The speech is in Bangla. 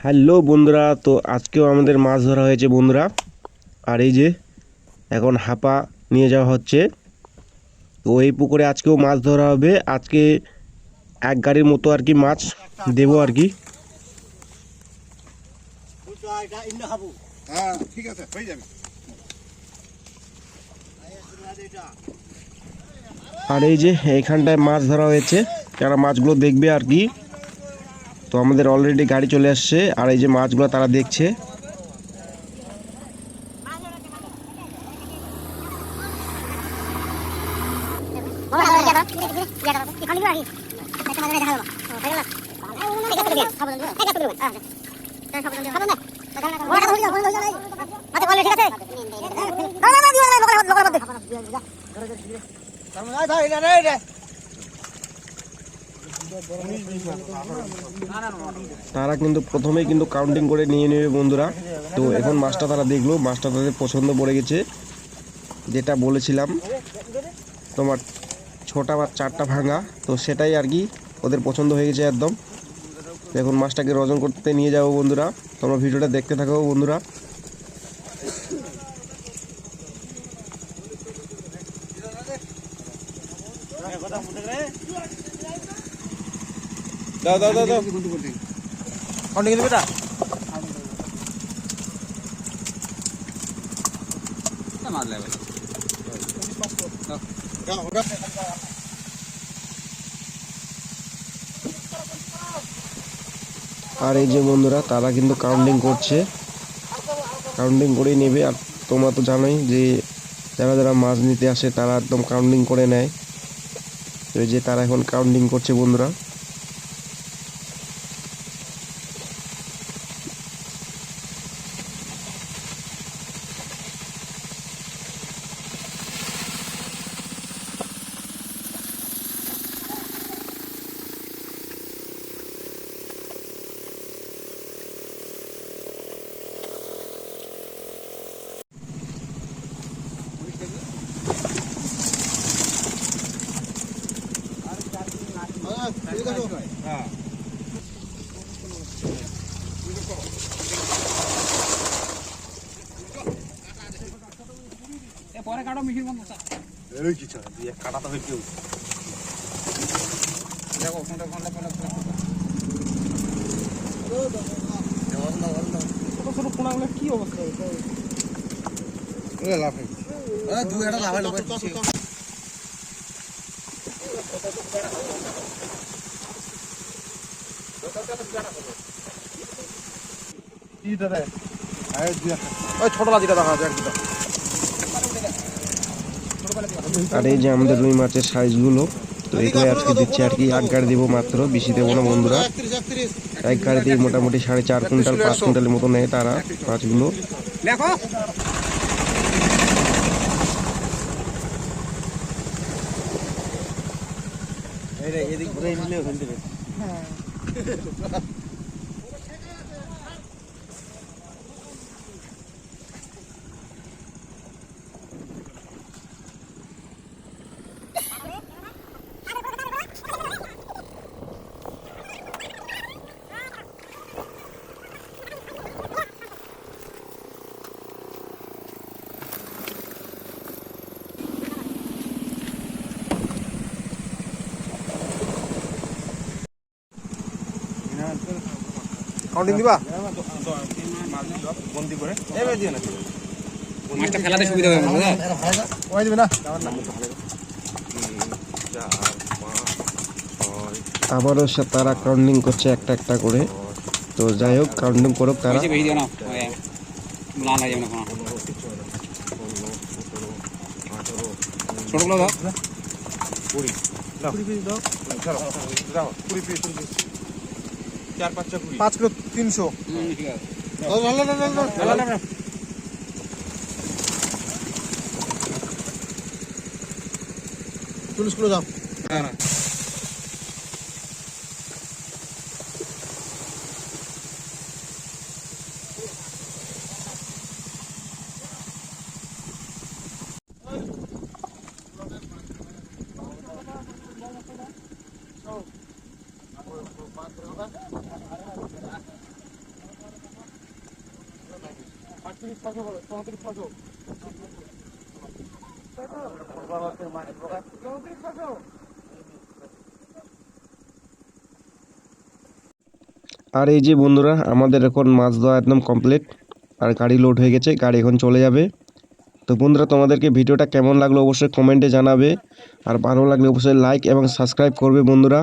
হ্যালো বন্ধুরা, তো আজকেও আমাদের মাছ ধরা হয়েছে বন্ধুরা। আর এই যে এখন হাপা নিয়ে যাওয়া হচ্ছে। তো এই পুকুরে আজকেও মাছ ধরা হবে। আজকে এক গাড়ির মতো আর কি মাছ দেবো আর কি। আর এই যে এইখানটায় মাছ ধরা হয়েছে, যারা মাছগুলো দেখবে আর কি। তো আমাদের অলরেডি গাড়ি চলে আসছে, আর এই যে মাছগুলো তারা দেখছে। তারা কিন্তু প্রথমেই কিন্তু কাউন্টিং করে নিয়ে নেবে বন্ধুরা। তো এখন মাছটা তারা দেখলো, মাছটা তাদের পছন্দ পড়ে গেছে। যেটা বলেছিলাম তোমার 6টা বা 4টা ভাঙা, তো সেটাই আর কি ওদের পছন্দ হয়ে গেছে একদম। এখন মাছটাকে ওজন করতে নিয়ে যাবো বন্ধুরা। তোমরা ভিডিওটা দেখতে থাকো বন্ধুরা। দাও দাও দাও দাও কাউন্টিং দিবে তা মারলে ভাই আর এই যে বন্ধুরা তারা কিন্তু কাউন্টিং করছে, কাউন্টিং করেই নেবে। আর তোমরা তো জানোই যে যারা যারা মাছ নিতে আসে তারা একদম কাউন্টিং করে নেয়। তো এই যে তারা এখন কাউন্টিং করছে বন্ধুরা। পরে কাটো মিশির বন্ধ এই কি ছাড়া দিয়ে কাটা তো হইছে দেখো কোনটা কোনটা কোনটা ছোট ছোট কোনাগুলো কি অবস্থা এটা ওরে লাফে দুই এটা লাফাই লোক কি দাদা আয় দুই ওই ছোট বাজিটা দেখা যায় একদম। আর এই যে আমাদের রুই মাছের সাইজগুলো, তো এগুলো আজকে দিচ্ছে আর কি। এক গাড়ি দেবো মাত্র, বেশি দেবো না বন্ধুরা। এক গাড়ি দিয়ে মোটামুটি 4.5 কুইন্টাল 5 কুইন্টালের মতো নেয় তারা মাছগুলো। এদিক ঘুরে নিলেও ফেলতে পারে। কাউন্টিং দিবা বন্দি করে এবে দিও না মাছটা খেলাতে সুবিধা হবে না ওই দিবে না। আবারও তারা কাউন্টিং করছে একটা একটা করে। তো যাই হোক, কাউন্টিং করুক তারা। ছোটগুলো দাও 20 দাও 20 পিস 5 কিলো 300 ঠিক আছে। চল্লিশ কিলো দাও। আর এই যে বন্ধুরা, আমাদের এখন মাছ ধোয়া একদম কমপ্লিট, আর গাড়ি লোড হয়ে গেছে, গাড়ি এখন চলে যাবে। তো বন্ধুরা, তোমাদেরকে ভিডিওটা কেমন লাগলো অবশ্যই কমেন্টে জানাবে, আর ভালো লাগলে অবশ্যই লাইক এবং সাবস্ক্রাইব করবে বন্ধুরা।